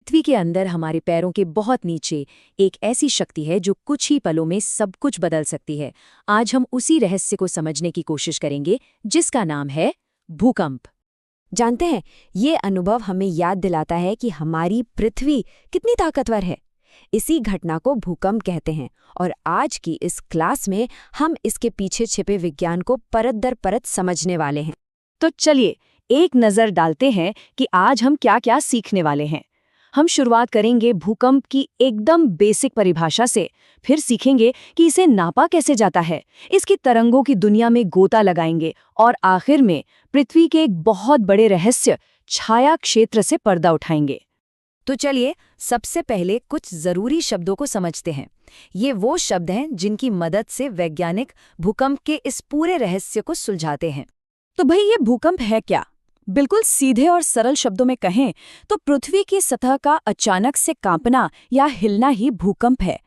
पृथ्वी के अंदर हमारे पैरों के बहुत नीचे एक ऐसी शक्ति है जो कुछ ही पलों में सब कुछ बदल सकती है। आज हम उसी रहस्य को समझने की कोशिश करेंगे जिसका नाम है भूकंप। जानते हैं, ये अनुभव हमें याद दिलाता है कि हमारी पृथ्वी कितनी ताकतवर है। इसी घटना को भूकंप कहते हैं और आज की इस क्लास में हम इसके पीछे छिपे विज्ञान को परत दर परत समझने वाले हैं। तो चलिए एक नज़र डालते हैं कि आज हम क्या क्या सीखने वाले हैं। हम शुरुआत करेंगे भूकंप की एकदम बेसिक परिभाषा से, फिर सीखेंगे कि इसे नापा कैसे जाता है, इसकी तरंगों की दुनिया में गोता लगाएंगे और आखिर में पृथ्वी के एक बहुत बड़े रहस्य छाया क्षेत्र से पर्दा उठाएंगे। तो चलिए सबसे पहले कुछ जरूरी शब्दों को समझते हैं। ये वो शब्द हैं जिनकी मदद से वैज्ञानिक भूकंप के इस पूरे रहस्य को सुलझाते हैं। तो भाई ये भूकंप है क्या? बिल्कुल सीधे और सरल शब्दों में कहें तो पृथ्वी की सतह का अचानक से कांपना या हिलना ही भूकंप है।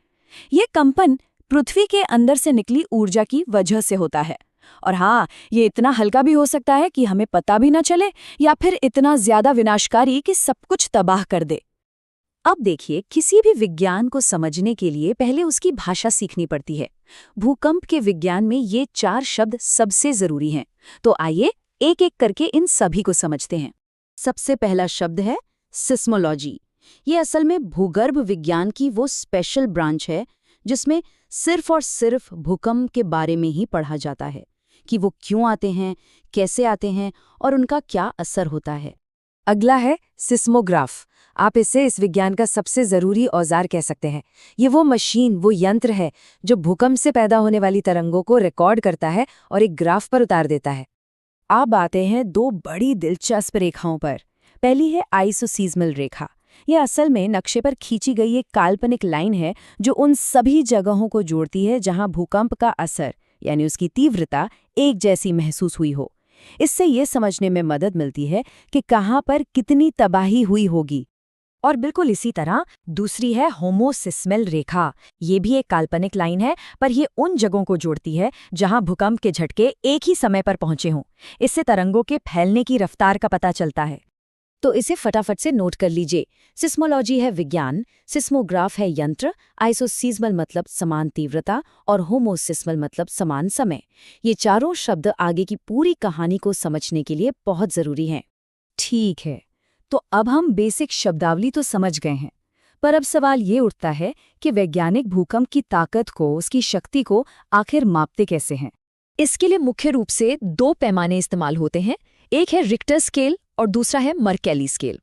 ये कंपन पृथ्वी के अंदर से निकली ऊर्जा की वजह से होता है। और हाँ, ये इतना हल्का भी हो सकता है कि हमें पता भी न चले, या फिर इतना ज्यादा विनाशकारी कि सब कुछ तबाह कर दे। अब देखिए, किसी भी विज्ञान को समझने के लिए पहले उसकी भाषा सीखनी पड़ती है। भूकंप के विज्ञान में ये 4 शब्द सबसे जरूरी हैं। तो आइए एक एक करके इन सभी को समझते हैं। सबसे पहला शब्द है सिस्मोलॉजी। ये असल में भूगर्भ विज्ञान की वो स्पेशल ब्रांच है जिसमें सिर्फ और सिर्फ भूकंप के बारे में ही पढ़ा जाता है कि वो क्यों आते हैं, कैसे आते हैं और उनका क्या असर होता है। अगला है सिस्मोग्राफ। आप इसे इस विज्ञान का सबसे जरूरी औजार कह सकते हैं। ये वो मशीन, वो यंत्र है जो भूकंप से पैदा होने वाली तरंगों को रिकॉर्ड करता है और एक ग्राफ पर उतार देता है। अब आते हैं 2 बड़ी दिलचस्प रेखाओं पर। पहली है आइसोसीज़मल रेखा। यह असल में नक्शे पर खींची गई एक काल्पनिक लाइन है जो उन सभी जगहों को जोड़ती है जहां भूकंप का असर यानी उसकी तीव्रता एक जैसी महसूस हुई हो। इससे ये समझने में मदद मिलती है कि कहां पर कितनी तबाही हुई होगी। और बिल्कुल इसी तरह दूसरी है होमोसिस्मल रेखा। ये भी एक काल्पनिक लाइन है, पर ये उन जगहों को जोड़ती है जहां भूकंप के झटके एक ही समय पर पहुंचे हों। इससे तरंगों के फैलने की रफ्तार का पता चलता है। तो इसे फटाफट से नोट कर लीजिए। सिस्मोलॉजी है विज्ञान, सिस्मोग्राफ है यंत्र, आइसोसीज़मल मतलब समान तीव्रता और होमोसिस्मल मतलब समान समय। ये चारों शब्द आगे की पूरी कहानी को समझने के लिए बहुत जरूरी हैं। ठीक है, तो अब हम बेसिक शब्दावली तो समझ गए हैं, पर अब सवाल ये उठता है कि वैज्ञानिक भूकंप की ताकत को, उसकी शक्ति को आखिर मापते कैसे हैं। इसके लिए मुख्य रूप से 2 पैमाने इस्तेमाल होते हैं। एक है रिक्टर स्केल और दूसरा है मर्केली स्केल।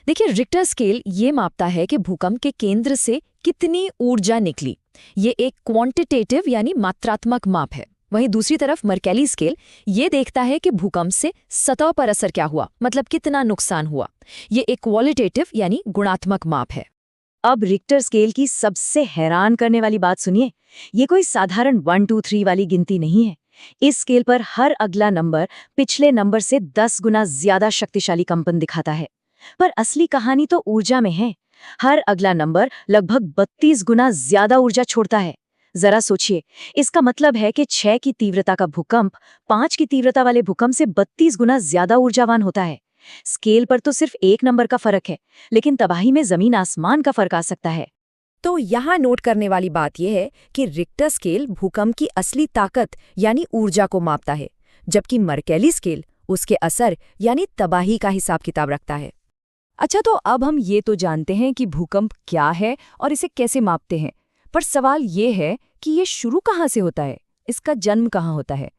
देखिए, रिक्टर स्केल ये मापता है कि भूकंप के केंद्र से कितनी ऊर्जा निकली। ये एक क्वांटिटेटिव यानी मात्रात्मक माप है। वहीं दूसरी तरफ मर्केली स्केल ये देखता है कि भूकंप से सतह पर असर क्या हुआ, मतलब कितना नुकसान हुआ। ये एक क्वालिटेटिव यानी गुणात्मक माप है। अब रिक्टर स्केल की सबसे हैरान करने वाली बात सुनिए। ये कोई साधारण 1 2 3 वाली गिनती नहीं है। इस स्केल पर हर अगला नंबर पिछले नंबर से 10 गुना ज्यादा शक्तिशाली कंपन दिखाता है। पर असली कहानी तो ऊर्जा में है। हर अगला नंबर लगभग 32 गुना ज्यादा ऊर्जा छोड़ता है। जरा सोचिए, इसका मतलब है कि 6 की तीव्रता का भूकंप 5 की तीव्रता वाले भूकंप से 32 गुना ज्यादा ऊर्जावान होता है। स्केल पर तो सिर्फ एक नंबर का फर्क है, लेकिन तबाही में जमीन आसमान का फर्क आ सकता है। तो यहाँ नोट करने वाली बात यह है कि रिक्टर स्केल भूकंप की असली ताकत यानी ऊर्जा को मापता है, जबकि मर्केली स्केल उसके असर यानी तबाही का हिसाब किताब रखता है। अच्छा, तो अब हम ये तो जानते हैं कि भूकंप क्या है और इसे कैसे मापते हैं, पर सवाल ये है कि ये शुरू कहाँ से होता है, इसका जन्म कहाँ होता है।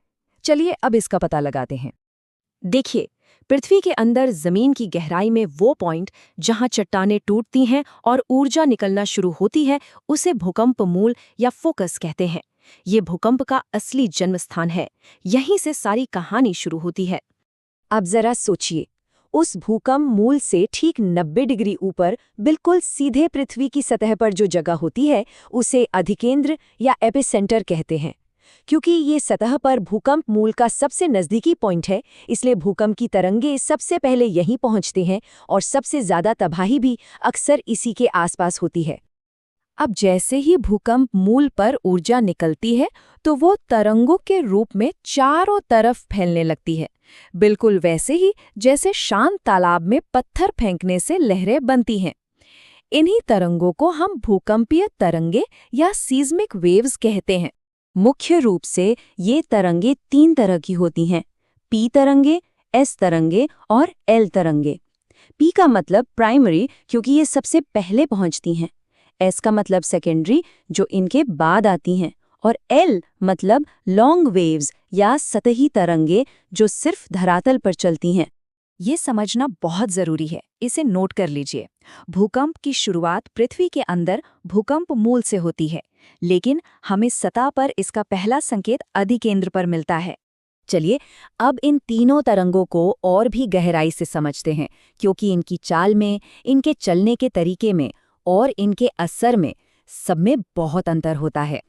चलिए अब इसका पता लगाते हैं। देखिए, पृथ्वी के अंदर जमीन की गहराई में वो पॉइंट जहां चट्टानें टूटती हैं और ऊर्जा निकलना शुरू होती है, उसे भूकंप मूल या फोकस कहते हैं। ये भूकंप का असली जन्म स्थान है। यहीं से सारी कहानी शुरू होती है। अब जरा सोचिए, उस भूकंप मूल से ठीक 90 डिग्री ऊपर बिल्कुल सीधे पृथ्वी की सतह पर जो जगह होती है उसे अधिकेंद्र या एपिसेंटर कहते हैं। क्योंकि ये सतह पर भूकंप मूल का सबसे नज़दीकी पॉइंट है, इसलिए भूकंप की तरंगें सबसे पहले यहीं पहुंचती हैं और सबसे ज़्यादा तबाही भी अक्सर इसी के आसपास होती है। अब जैसे ही भूकंप मूल पर ऊर्जा निकलती है तो वो तरंगों के रूप में चारों तरफ फैलने लगती है, बिल्कुल वैसे ही जैसे शांत तालाब में पत्थर फेंकने से लहरें बनती हैं। इन्हीं तरंगों को हम भूकंपीय तरंगे या सीज़मिक वेव्स कहते हैं। मुख्य रूप से ये तरंगे 3 तरह की होती हैं: पी तरंगे, एस तरंगे और एल तरंगे। पी का मतलब प्राइमरी, क्योंकि ये सबसे पहले पहुंचती हैं। एस का मतलब सेकेंडरी, जो इनके बाद आती हैं। और एल मतलब लॉन्ग वेव्स या सतही तरंगे, जो सिर्फ धरातल पर चलती हैं। ये समझना बहुत जरूरी है, इसे नोट कर लीजिए। भूकंप की शुरुआत पृथ्वी के अंदर भूकंप मूल से होती है, लेकिन हमें सतह पर इसका पहला संकेत अधिकेंद्र पर मिलता है। चलिए अब इन तीनों तरंगों को और भी गहराई से समझते हैं, क्योंकि इनकी चाल में, इनके चलने के तरीके में और इनके असर में सब में बहुत अंतर होता है।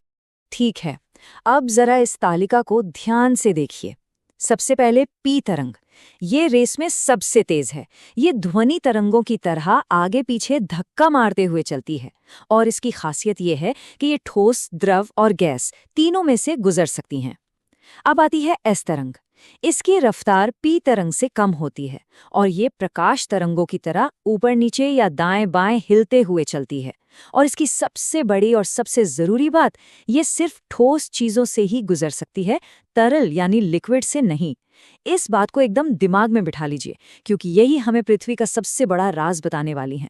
ठीक है, अब जरा इस तालिका को ध्यान से देखिए। सबसे पहले पी तरंग, ये रेस में सबसे तेज है। ये ध्वनि तरंगों की तरह आगे पीछे धक्का मारते हुए चलती है, और इसकी खासियत ये है कि ये ठोस, द्रव और गैस तीनों में से गुजर सकती हैं। अब आती है एस तरंग। इसकी रफ्तार पी तरंग से कम होती है, और ये प्रकाश तरंगों की तरह ऊपर नीचे या दाएं बाएं हिलते हुए चलती है। और इसकी सबसे बड़ी और सबसे ज़रूरी बात, ये सिर्फ ठोस चीज़ों से ही गुजर सकती है, तरल यानी लिक्विड से नहीं। इस बात को एकदम दिमाग में बिठा लीजिए, क्योंकि यही हमें पृथ्वी का सबसे बड़ा राज बताने वाली हैं।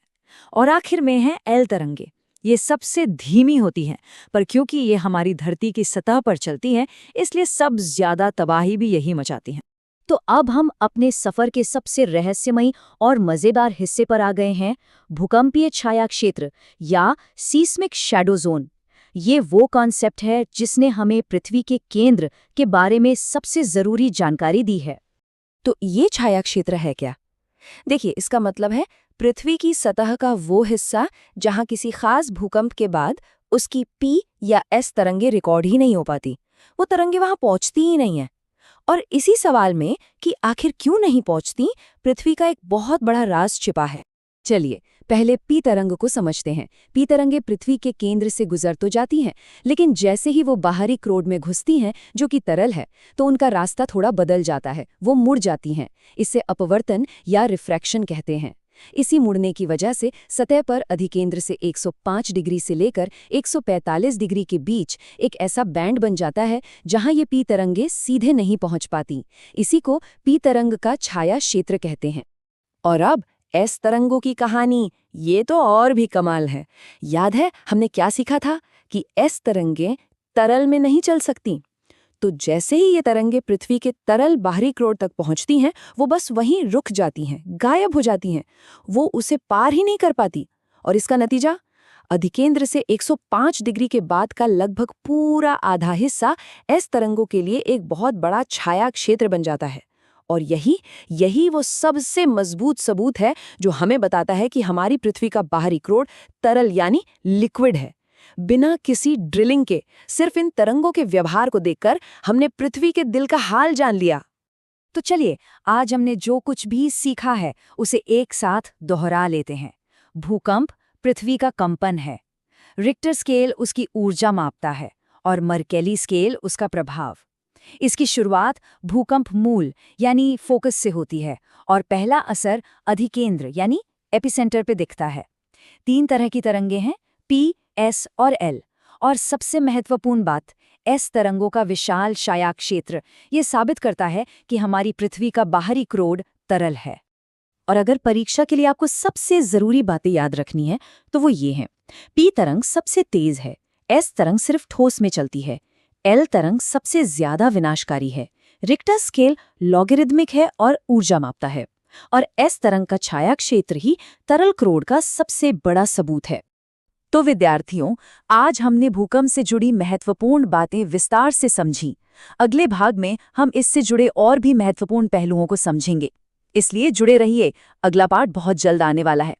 और आखिर में है एल तरंगे। ये सबसे धीमी होती हैं, पर क्योंकि ये हमारी धरती की सतह पर चलती हैं, इसलिए सब ज्यादा तबाही भी यही मचाती हैं। तो अब हम अपने सफर के सबसे रहस्यमयी और मजेदार हिस्से पर आ गए हैं, भूकंपीय छाया क्षेत्र या सीस्मिक शैडो जोन। ये वो कॉन्सेप्ट है जिसने हमें पृथ्वी के केंद्र के बारे में सबसे जरूरी जानकारी दी है। तो ये छाया क्षेत्र है क्या? देखिए, इसका मतलब है पृथ्वी की सतह का वो हिस्सा जहां किसी खास भूकंप के बाद उसकी पी या एस तरंगे रिकॉर्ड ही नहीं हो पाती। वो तरंगे वहां पहुंचती ही नहीं है। और इसी सवाल में कि आखिर क्यों नहीं पहुंचती, पृथ्वी का एक बहुत बड़ा राज छिपा है। चलिए पहले पी तरंग को समझते हैं। पी तरंगे पृथ्वी के केंद्र से गुजर तो जाती हैं, लेकिन जैसे ही वो बाहरी क्रोड में घुसती हैं, जो कि तरल है, तो उनका रास्ता थोड़ा बदल जाता है, वो मुड़ जाती हैं। इसे अपवर्तन या रिफ्रैक्शन कहते हैं। इसी मुड़ने की वजह से सतह पर अधिकेंद्र से 105 डिग्री से लेकर 145 डिग्री के बीच एक ऐसा बैंड बन जाता है जहां ये पी तरंगे सीधे नहीं पहुंच पाती। इसी को पी तरंग का छाया क्षेत्र कहते हैं। और अब एस तरंगों की कहानी, ये तो और भी कमाल है। याद है हमने क्या सीखा था कि एस तरंगे तरल में नहीं चल सकती। तो जैसे ही ये तरंगे पृथ्वी के तरल बाहरी क्रोड तक पहुंचती हैं, वो बस वहीं रुक जाती हैं, गायब हो जाती हैं। वो उसे पार ही नहीं कर पाती। और इसका नतीजा, अधिकेंद्र से 105 डिग्री के बाद का लगभग पूरा आधा हिस्सा एस तरंगों के लिए एक बहुत बड़ा छाया क्षेत्र बन जाता है। और यही वो सबसे मजबूत सबूत है जो हमें बताता है कि हमारी पृथ्वी का बाहरी क्रोड तरल यानी लिक्विड है। बिना किसी ड्रिलिंग के, सिर्फ इन तरंगों के व्यवहार को देखकर हमने पृथ्वी के दिल का हाल जान लिया। तो चलिए आज हमने जो कुछ भी सीखा है उसे एक साथ दोहरा लेते हैं। भूकंप पृथ्वी का कंपन है, रिक्टर स्केल उसकी ऊर्जा मापता है और मर्केली स्केल उसका प्रभाव। इसकी शुरुआत भूकंप मूल यानी फोकस से होती है और पहला असर अधिकेंद्र यानी एपिसेंटर पे दिखता है। 3 तरह की तरंगे हैं, पी, एस और एल। और सबसे महत्वपूर्ण बात, एस तरंगों का विशाल छाया क्षेत्र ये साबित करता है कि हमारी पृथ्वी का बाहरी क्रोड तरल है। और अगर परीक्षा के लिए आपको सबसे जरूरी बातें याद रखनी है तो वो ये हैं। पी तरंग सबसे तेज है, एस तरंग सिर्फ ठोस में चलती है, एल तरंग सबसे ज्यादा विनाशकारी है, रिक्टर स्केल लॉगरिदमिक है और ऊर्जा मापता है, और एस तरंग का छाया क्षेत्र ही तरल क्रोड का सबसे बड़ा सबूत है। तो विद्यार्थियों, आज हमने भूकंप से जुड़ी महत्वपूर्ण बातें विस्तार से समझी। अगले भाग में हम इससे जुड़े और भी महत्वपूर्ण पहलुओं को समझेंगे, इसलिए जुड़े रहिए, अगला पार्ट बहुत जल्द आने वाला है।